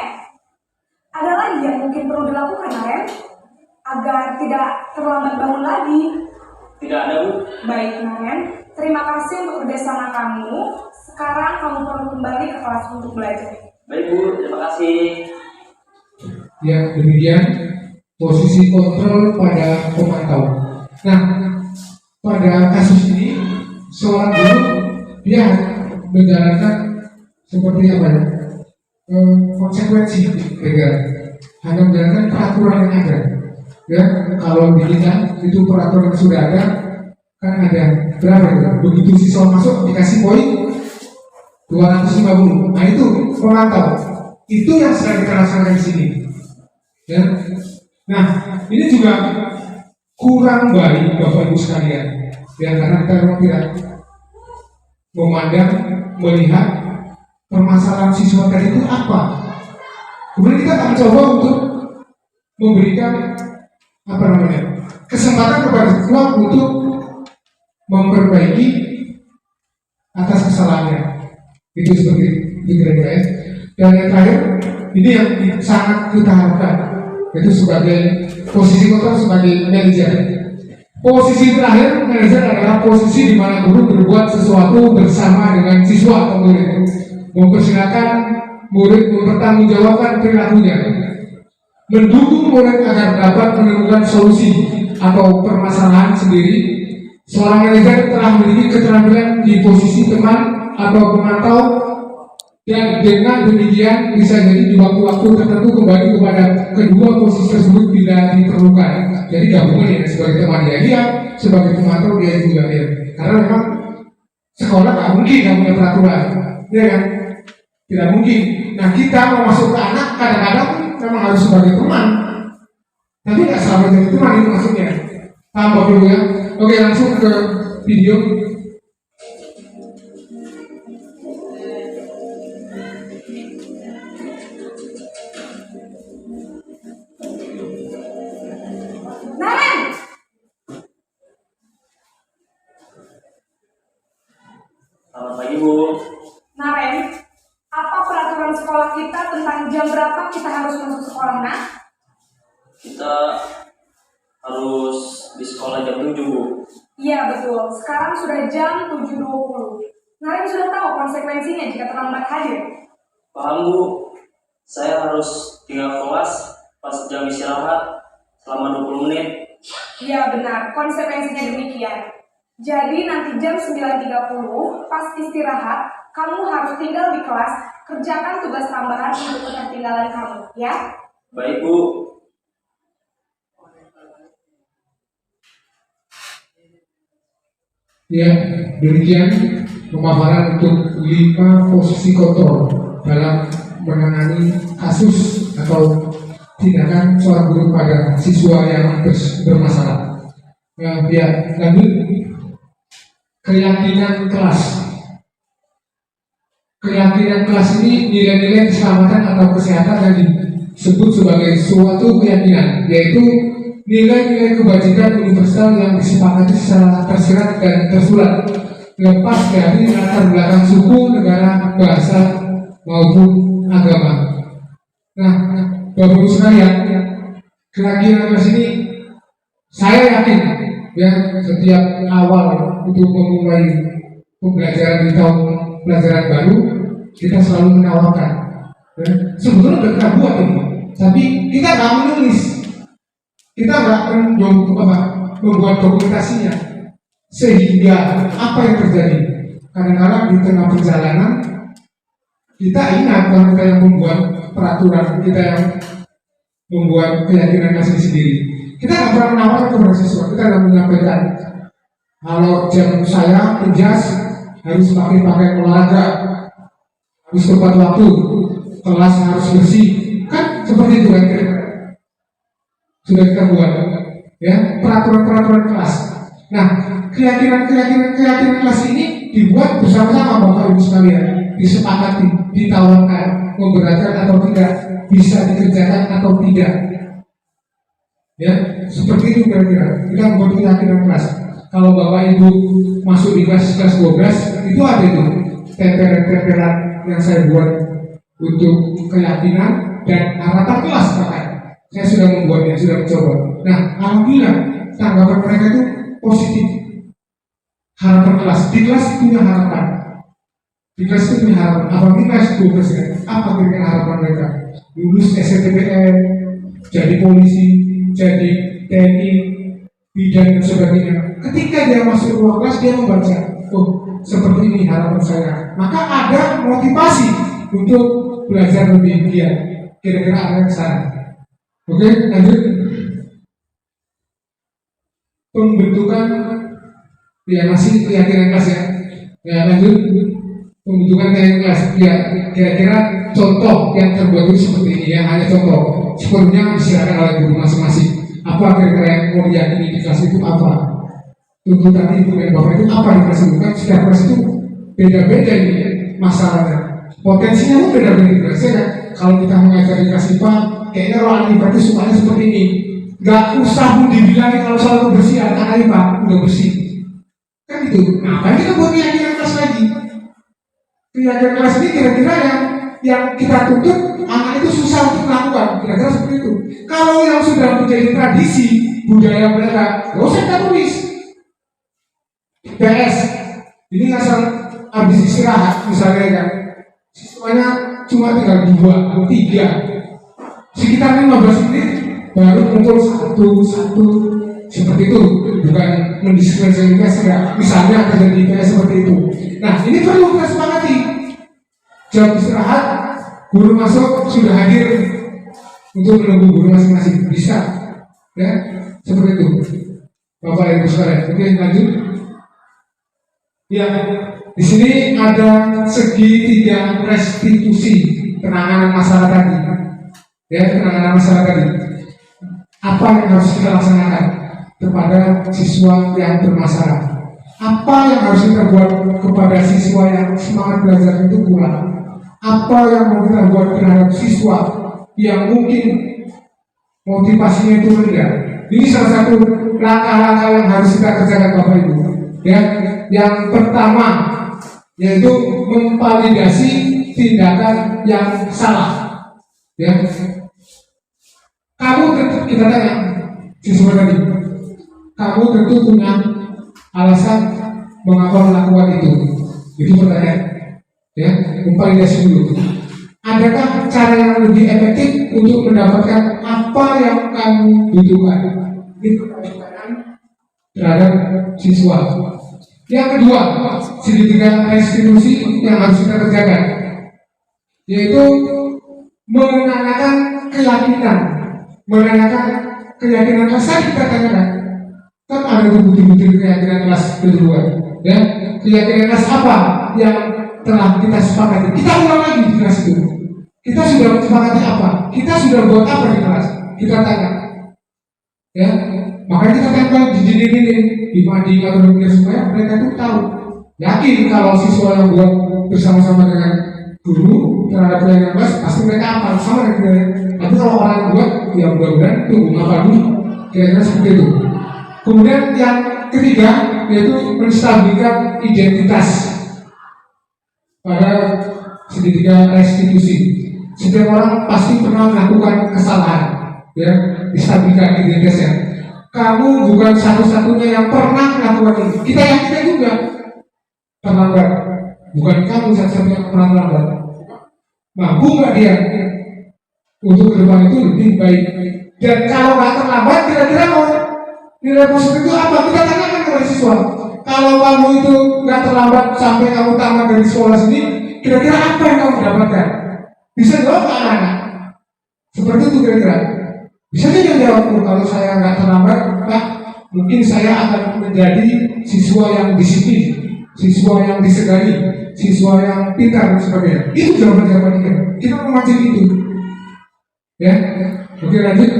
Ada lagi yang mungkin perlu dilakukan Naren agar tidak terlambat bangun lagi. Tidak ada Bu. Baik Naren, terima kasih untuk kerjasama kamu. Sekarang kamu perlu kembali ke kelas untuk belajar. Baik Bu, terima kasih. Ya, demikian posisi kontrol pada pemantau. Nah, pada kasus ini seorang guru dia menjalankan seperti apa ya? Konsekuensi, hanya menjalankan peraturan yang ada. Ya, kalau di kita itu peraturan yang sudah ada, kan ada berapa ya? Begitu siswa masuk dikasih poin 250. Nah itu pemantau. Itu yang sedang kita laksanakan di sini. Ya. Nah, ini juga kurang baik Bapak Ibu sekalian. Ya, karena kita memang tidak memandang, melihat permasalahan siswa tadi itu apa. Kemudian kita akan coba untuk memberikan kesempatan kepada siswa untuk memperbaiki atas kesalahannya. Itu seperti itu kira-kira ya. Dan yang terakhir, ini yang sangat kita harapkan, yaitu sebagai posisi kontrol sebagai manajer. Posisi terakhir manajer adalah posisi di mana guru berbuat sesuatu bersama dengan siswa atau murid, mempersilahkan murid mempertanggungjawabkan perilakunya, mendukung murid agar dapat menemukan solusi atau permasalahan sendiri. Seorang manajer telah memiliki keterampilan di posisi teman atau pemantau, dan dengan demikian bisa jadi di waktu-waktu tertentu kembali kepada kedua posisi tersebut bila diperlukan. Jadi gabungan ya, sebagai teman dia, sebagai pemantau dia juga ya. Karena memang sekolah nggak mungkin nggak punya peraturan, ya kan? Tidak mungkin. Nah kita mau masuk ke anak kadang-kadang memang harus sebagai teman, tapi nggak selalu jadi teman itu maksudnya. Paham Bapak Ibu ya? Oke, langsung ke video. Naren! Selamat pagi Bu. Naren, apa peraturan sekolah kita tentang jam berapa kita harus masuk sekolah, nak? Kita harus di sekolah jam 7 Bu. Iya betul, sekarang sudah jam 7.20. Naren sudah tahu konsekuensinya jika terlambat hadir. Paham Bu. Saya harus tinggal kelas pas jam istirahat selama 20 menit. Iya benar, konsekuensinya demikian. Jadi nanti jam 9.30 pas istirahat, kamu harus tinggal di kelas, kerjakan tugas tambahan untuk ketertinggalan kamu, ya? Baik Bu. Ya, demikian pemaparan untuk 5 posisi kontrol dalam menangani kasus atau tindakan seorang guru pada siswa yang bermasalah. Ya, lanjut. Keyakinan kelas. Keyakinan kelas ini nilai-nilai keselamatan atau kesehatan yang disebut sebagai suatu keyakinan, yaitu nilai-nilai kebajikan universal yang disepakati secara tersirat dan tersurat, lepas dari latar belakang suku, negara, bahasa, maupun agama. Nah, Bapak Ibu sekalian, keyakinan kelas ini saya yakin ya setiap awal untuk memulai pembelajaran di tahun pelajaran baru kita selalu menawarkan. Ya, sebetulnya sudah kita buat ini, tapi kita nggak menulis, kita nggak membuat dokumentasinya, sehingga apa yang terjadi? Kadang-kadang di tengah perjalanan kita ingat kalau kita yang membuat peraturan, kita yang membuat keyakinan kasih sendiri. Kita nggak pernah menawarkan kepada siswa, kita nggak menyampaikan kalau jam saya penjas harus pakai pakaian olahraga, harus tepat waktu, kelas harus bersih, kan seperti itu kan kira-kira. Sudah kita buat ya peraturan-peraturan kelas. Nah, keyakinan kelas ini dibuat bersama-sama Bapak Ibu sekalian, disepakati, ditawarkan, memberatkan atau tidak, bisa dikerjakan atau tidak. Ya, seperti itu kira-kira. Kita membuat keyakinan kelas. Kalau Bapak Ibu masuk di kelas 12, itu ada itu tempelan-tempelan yang saya buat untuk keyakinan dan harapan kelas bahkan. Saya sudah membuatnya, sudah mencoba. Nah, alhamdulillah tanggapan mereka itu positif. Harapan kelas, di kelas punya harapan. Di kelas itu punya harapan. Apalagi kelas 12 kan? Apa kira-kira harapan mereka? Lulus SNMPTN, jadi polisi, jadi TNI, bidan dan sebagainya. Ketika dia masuk ruang kelas, dia membaca, oh seperti ini harapan saya. Maka ada motivasi untuk belajar lebih giat. Kira-kira ada yang sana. Oke, lanjut. Pembentukan, ya masih keyakinan kelas ya. Ya lanjut. Pembentukan keyakinan kelas. Ya kira-kira contoh yang terbuat itu seperti ini ya, hanya contoh. Sepenuhnya disiarkan oleh guru masing-masing. Apa kira-kira yang mau diyakini di kelas itu apa? Tuntutan ibu dan bapak itu apa di kelas itu? Kan setiap kelas itu beda-beda ini ya, masalahnya. Potensinya pun beda-beda di kelas ya. Kalau kita mengajar di kelas IPA, kayaknya roh IPA itu sukanya seperti ini. Gak usah pun dibilangin kalau soal kebersihan, anak IPA udah bersih. Kan gitu. Nah, kan kita buat keyakinan kelas lagi. Keyakinan kelas ini kira-kira yang kita tuntut anak itu susah untuk melakukan. Kira-kira seperti itu. Kalau yang sudah menjadi tradisi budaya mereka, gak usah kita tulis. PS, ini asal habis istirahat misalnya kan, siswanya cuma tinggal 2 atau 3, sekitar 15 menit baru muncul satu seperti itu, bukan mendiskriminasi IPS enggak. Misalnya terjadi IPS seperti itu. Nah ini perlu kita sepakati. Jam istirahat, guru masuk sudah hadir untuk menunggu guru masing-masing, bisa ya seperti itu Bapak Ibu sekalian. Oke lanjut. Ya, di sini ada segitiga restitusi penanganan masalah tadi. Ya, penanganan masalah tadi. Apa yang harus kita laksanakan kepada siswa yang bermasalah? Apa yang harus kita buat kepada siswa yang semangat belajar itu kurang? Apa yang mau kita buat terhadap siswa yang mungkin motivasinya itu rendah? Ini salah satu langkah-langkah yang harus kita kerjakan Bapak Ibu. Ya, yang pertama yaitu memvalidasi tindakan yang salah. Ya, kamu tentu kita tanya siswa tadi, kamu tentu punya alasan mengapa melakukan itu. Itu pertanyaan. Ya, memvalidasi dulu. Adakah cara yang lebih efektif untuk mendapatkan apa yang kamu butuhkan? Itu pertanyaan terhadap siswa. Yang kedua, segitiga restitusi yang harus kita kerjakan, yaitu menanyakan keyakinan kelas. Tadi kita tanyakan, kan ada bukti-bukti keyakinan kelas kedua, Ya, keyakinan kelas apa yang telah kita sepakati? Kita ulang lagi di kelas itu. Kita sudah sepakati apa? Kita sudah buat apa di kelas? Kita tanya. Ya, makanya kita tempel di dinding-dinding di mading atau di supaya mereka itu tahu. Yakin kalau siswa yang buat bersama-sama dengan guru terhadap keyakinan kelas pasti mereka apa sama dengan kita. Tapi kalau orang buat, ya mudah-mudahan tunggu apa dulu kira-kira seperti itu. Kemudian yang ketiga yaitu menstabilkan identitas pada pendidikan restitusi. Setiap orang pasti pernah melakukan kesalahan, ya, distabilkan identitasnya. Kamu bukan satu-satunya yang pernah melakukan ini. Kita yakin juga terlambat. Bukan kamu satu-satunya yang pernah terlambat. Mampu nggak dia untuk ke depan itu lebih baik? Dan kalau nggak terlambat, kira-kira mau nilai positif itu apa? Kita tanyakan kepada siswa. Kalau kamu itu nggak terlambat sampai kamu tamat dari sekolah sini, kira-kira apa yang kamu dapatkan? Bisa jawab nggak anak-anak? Seperti itu kira-kira. Bisa saja jawab, kalau saya nggak terlambat, Pak, mungkin saya akan menjadi siswa yang disiplin, siswa yang disegani, siswa yang pintar dan sebagainya. Itu jawaban-jawaban kita memancing itu. Ya, oke lanjut.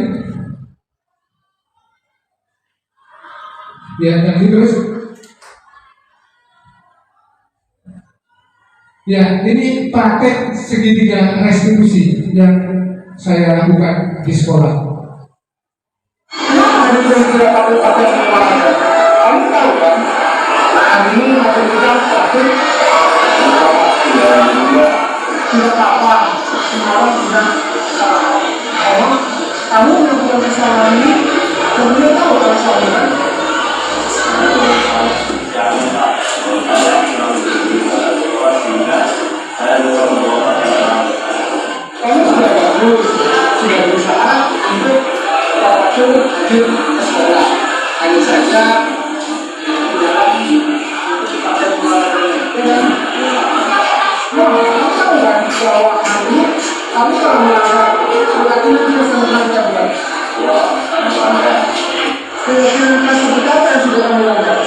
Ya, lanjut terus. Ya, ini praktek segitiga restitusi yang saya lakukan di sekolah. Kenapa tidak pakai olahraga? Kamu tahu kan? Hari ini materi kita praktek sudah kapan? Semalam sudah kamu melakukan kesalahan ini, kamu tahu kesalahan kan? Kamu sudah bagus, sudah berusaha untuk masuk ke sekolah. Hanya saja kamu tahu kan bahwa kamu kalau melanggar surat ini sudah sama dengan kira-kira seperti apa yang sudah kamu langgar?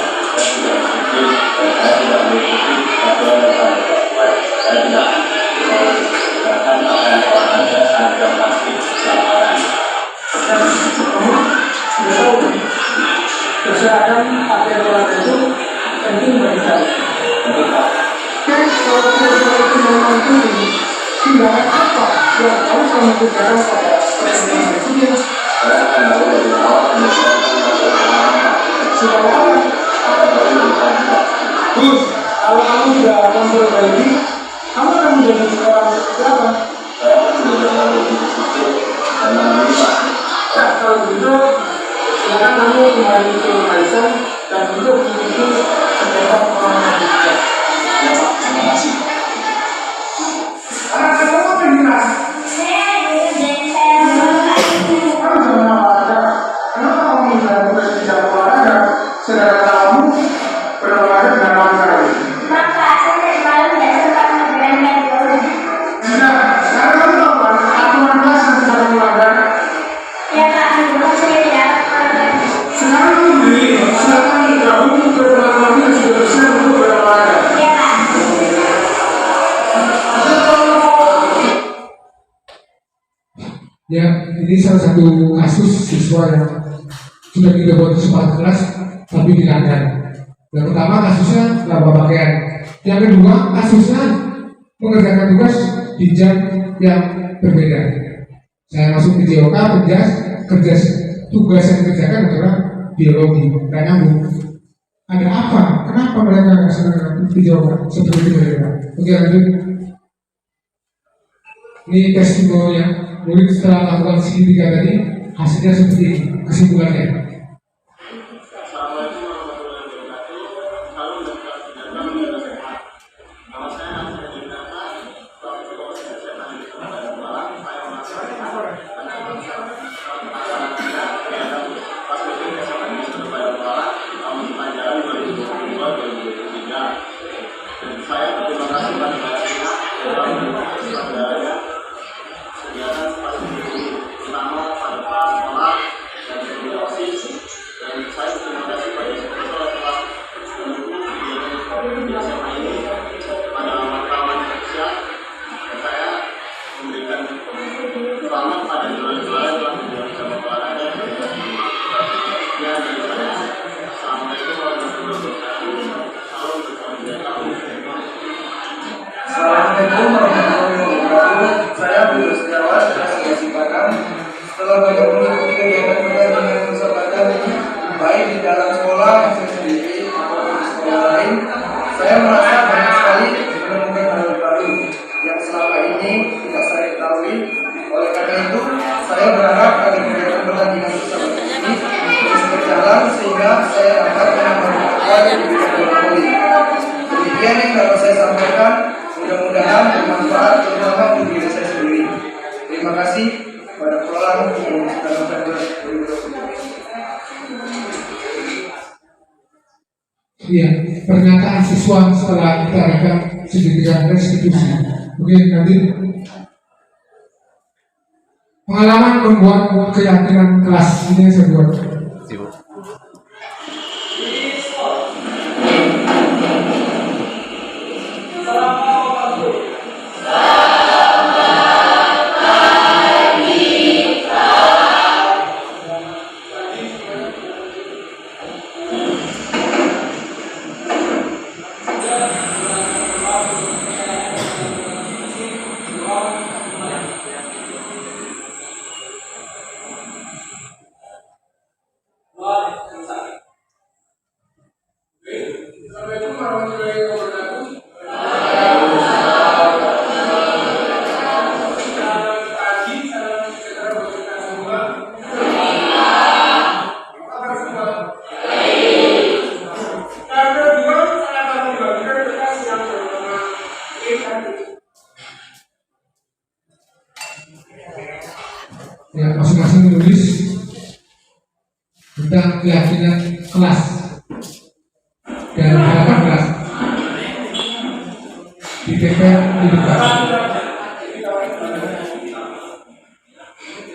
Kesehatan pakaian olahraga itu penting bagi saya. Kalau kira-kira itu memang penting, tindakan apa yang harus kamu kerjakan pada presiden presiden? Supaya apa? Terus, kalau kamu sudah memperbaiki, kamu akan menjadi orang seperti apa? Nah, kalau begitu, silakan kamu kembali ke Kaisan dan untuk mengikuti kegiatan pengamanan bijak. Ya Pak, terima kasih. Anak-anak kamu apa yang jelas? Kamu jangan olahraga. Kenapa kamu melakukan tidak olahraga? Sedangkan kamu berolahraga dengan lancar. Sekarang kamu tahu kan aturan kelas yang cara melanggar? Sekarang ini, silakan gabung ke teman-teman yang sudah besar untuk berolahraga. Ya, ini salah satu kasus siswa yang sudah kita buat kesempatan kelas tapi dilanggar. Yang pertama kasusnya laba pakaian. Yang kedua kasusnya mengerjakan tugas di jam yang berbeda. Saya masuk di JOK kerja tugas yang dikerjakan adalah biologi. Nggak nyambung. Ada apa? Kenapa mereka nggak senang di JOK seperti itu mereka? Oke lanjut. Ini testimoninya. Murid setelah melakukan segitiga tadi hasilnya seperti ini. Kesimpulannya. Kegiatan pasti utama pada sekolah dan Setelah banyak mengikuti kegiatan terkait dengan persahabatan ini, baik di dalam sekolah saya sendiri maupun di sekolah lain, saya merasa banyak sekali menemukan hal baru yang selama ini tidak saya ketahui. Oleh karena itu, saya berharap agar kegiatan pertandingan persahabatan ini terus berjalan sehingga saya dapat menambah pengetahuan di bidang bola voli. Demikian yang dapat saya sampaikan. Mudah-mudahan bermanfaat terutama untuk diri saya sendiri. Terima kasih kepada pengelola yang sudah November 2020. Iya, pernyataan siswa setelah kita rekam sedikit restitusi. Oke, nanti pengalaman membuat keyakinan kelas ini saya buat. Ya, masing-masing menulis tentang keyakinan kelas dan harapan kelas di tempel di depan.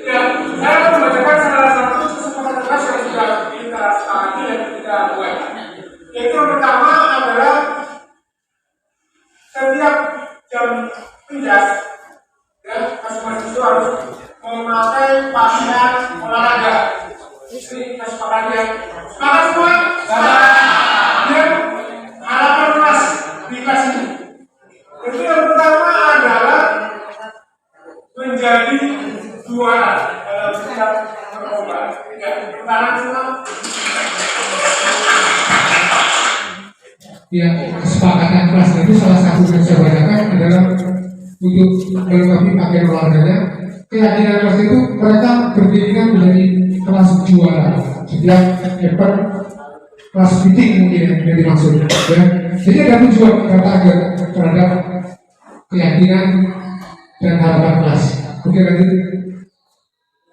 Ya, saya akan membacakan salah satu kesepakatan kelas yang sudah kita sepakati dan kita buat. Yaitu yang pertama adalah setiap jam 3 ya, masing-masing itu harus memakai pakaian olahraga. Ini kesepakatan yang sepakat semua. Dan harapan kelas di kelas ini. Itu yang pertama adalah menjadi juara dalam setiap perlombaan. Ya, pertahanan semua. Ya, kesepakatan kelas itu salah satu yang saya bacakan adalah untuk melengkapi pakaian olahraganya. Keyakinan kelas itu mereka berkeinginan menjadi kelas juara setiap event kelas meeting mungkin yang dimaksud ya. Jadi ada tujuan kata terhadap keyakinan dan harapan kelas. Oke, lanjut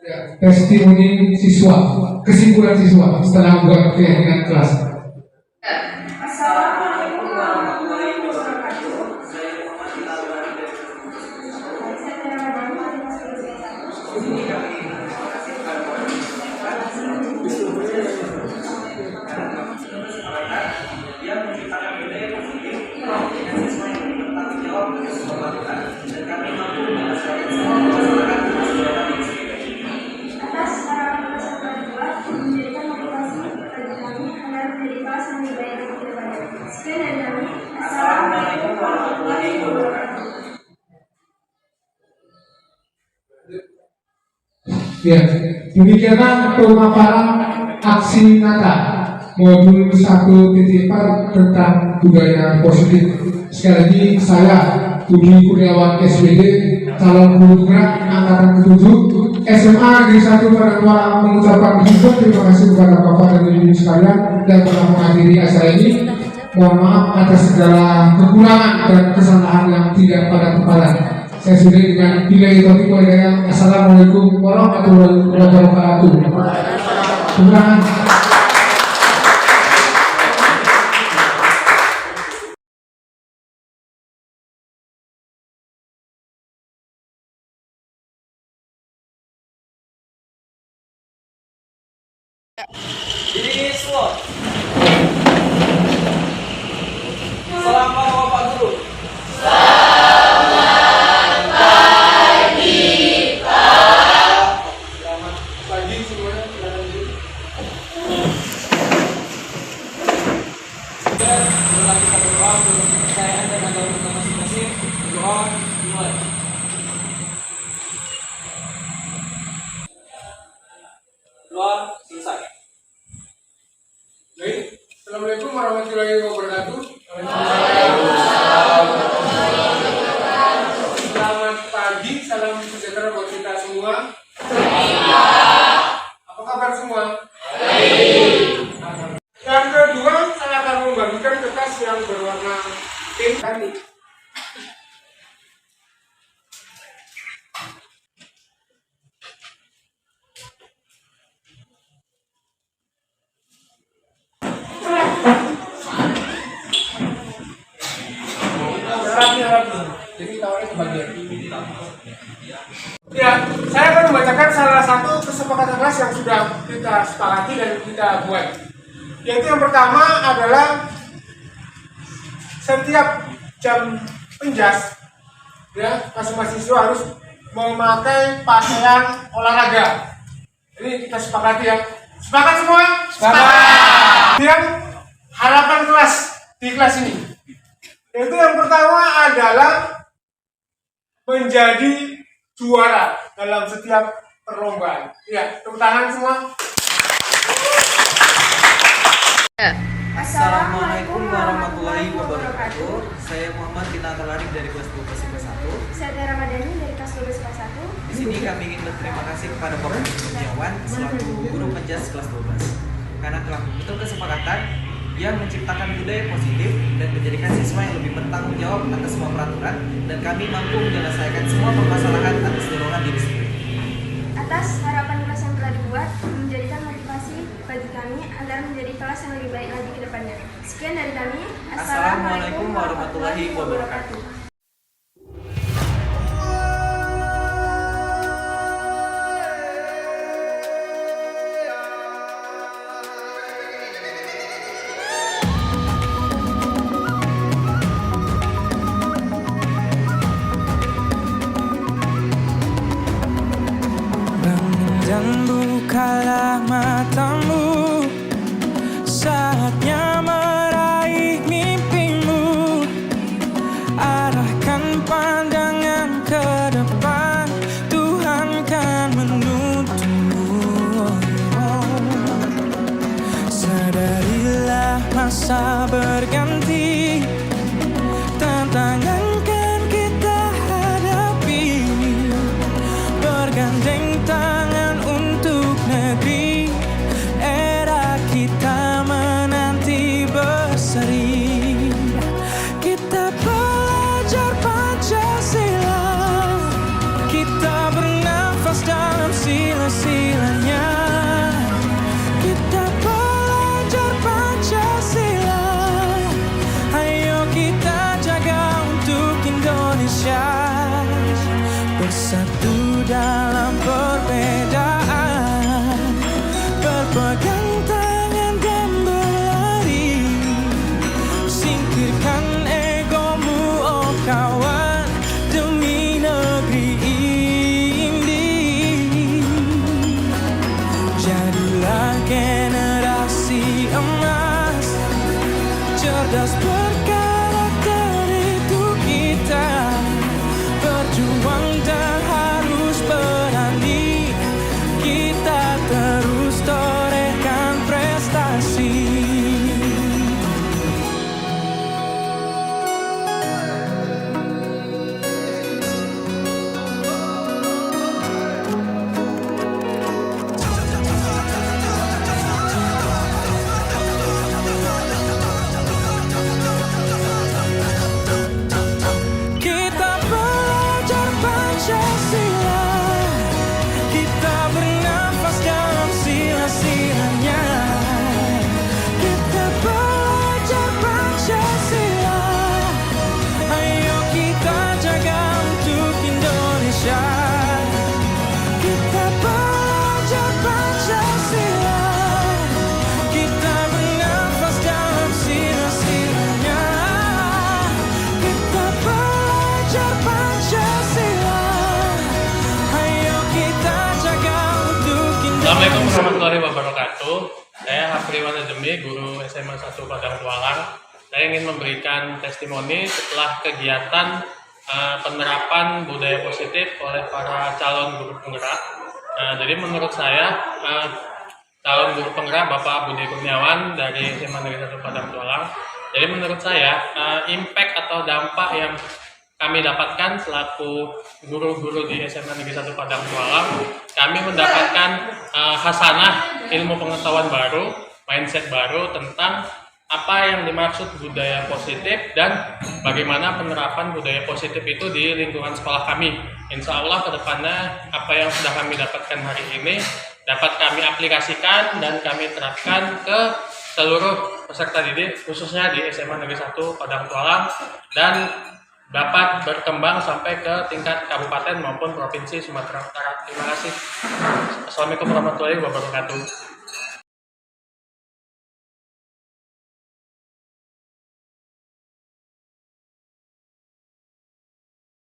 ya, testimoni siswa, kesimpulan siswa setelah membuat keyakinan kelas. Assalamualaikum warahmatullahi wabarakatuh. Atas harapan peserta berdua menjadikan motivasi bagi kami agar menjadi kelas yang lebih baik ke depannya. Sekian dari kami. Assalamualaikum warahmatullahi wabarakatuh. Ya, demikianlah pemaparan aksi nyata modul 1.4 tentang budaya positif. Sekali lagi saya Budi Kurniawan SPD, calon guru tengah angkatan ke-7 SMA Negeri 1 Parangkuala mengucapkan ribuan terima kasih kepada Bapak dan Ibu sekalian yang telah menghadiri acara ini. Mohon maaf atas segala kekurangan dan kesalahan yang tidak pada tempatnya. Saya sudah dengan billahi taufiq wal hidayah. Assalamualaikum warahmatullahi wabarakatuh. Terima kasih. Diri semua. Salam Bapak Guru. Keluar, selesai. Baik, Assalamualaikum warahmatullahi wabarakatuh. Selamat pagi, salam sejahtera buat kita semua. Apa kabar semua? Yang kedua, saya akan membagikan kertas yang berwarna pink tadi. Jadi tawarnya kebagian. Ya, saya akan membacakan salah satu kesepakatan kelas yang sudah kita sepakati dan kita buat. Yaitu yang pertama adalah setiap jam penjas, ya, masing-masing siswa harus memakai pakaian olahraga. Ini kita sepakati ya. Sepakat semua? Sepakat. Yang harapan kelas di kelas ini. Yaitu yang pertama adalah menjadi juara dalam setiap perlombaan. Ya, tepuk tangan semua. Assalamualaikum warahmatullahi wabarakatuh. Saya Muhammad bin Atal Arif dari kelas 12 IPA 1. Saya Dara Madani dari kelas 12 kelas 1. Di sini kami ingin berterima kasih kepada Bapak Kurniawan selaku guru penjas kelas 12 karena telah membentuk kesepakatan yang menciptakan budaya positif dan menjadikan siswa yang lebih bertanggung jawab atas semua peraturan, dan kami mampu menyelesaikan semua permasalahan atas dorongan diri sendiri. Atas harapan kelas yang telah dibuat, menjadikan motivasi bagi kami agar menjadi kelas yang lebih baik lagi ke depannya. Sekian dari kami. Assalamualaikum warahmatullahi wabarakatuh. Dan bukalah matamu, saatnya meraih mimpimu. Arahkan pandangan ke depan, Tuhan kan menuntunmu. Sadarilah masa berganti, tantangan kan kita hadapi. Bergandeng tangan untuk negeri, era kita menanti berseri. Kita belajar Pancasila, kita bernafas dalam sila-silanya. Kita belajar Pancasila, ayo kita jaga untuk Indonesia. Bersatu dalam perbedaan, berpegang tangan dan berlari. Singkirkan egomu, oh kawan, demi negeri ini. Jadilah generasi emas, cerdas berkarakter itu kita. Berjuang dan harus berani, kita terus torehkan prestasi. Kita belajar Pancasila, kita bernafas dalam sila-silanya. Kita belajar Pancasila, ayo kita jaga untuk Indonesia. Kita belajar Pancasila, kita bernafas dalam sila-silanya. Kita belajar Pancasila, ayo kita jaga untuk Indonesia. Assalamualaikum warahmatullahi wabarakatuh. Saya Hafriwan Azmi, guru SMA 1 Padang Tualang. Saya ingin memberikan testimoni setelah kegiatan penerapan budaya positif oleh para calon guru penggerak. Jadi menurut saya calon guru penggerak Bapak Budi Kurniawan dari SMA Negeri 1 Padang Tualang. Jadi menurut saya impact atau dampak yang kami dapatkan selaku guru-guru di SMA Negeri 1 Padang Tualang, kami mendapatkan hasanah ilmu pengetahuan baru, mindset baru tentang apa yang dimaksud budaya positif dan bagaimana penerapan budaya positif itu di lingkungan sekolah kami. Insya Allah kedepannya apa yang sudah kami dapatkan hari ini dapat kami aplikasikan dan kami terapkan ke seluruh peserta didik khususnya di SMA Negeri 1 Padang Tualang dan dapat berkembang sampai ke tingkat kabupaten maupun provinsi Sumatera Utara. Terima kasih. Assalamualaikum warahmatullahi wabarakatuh.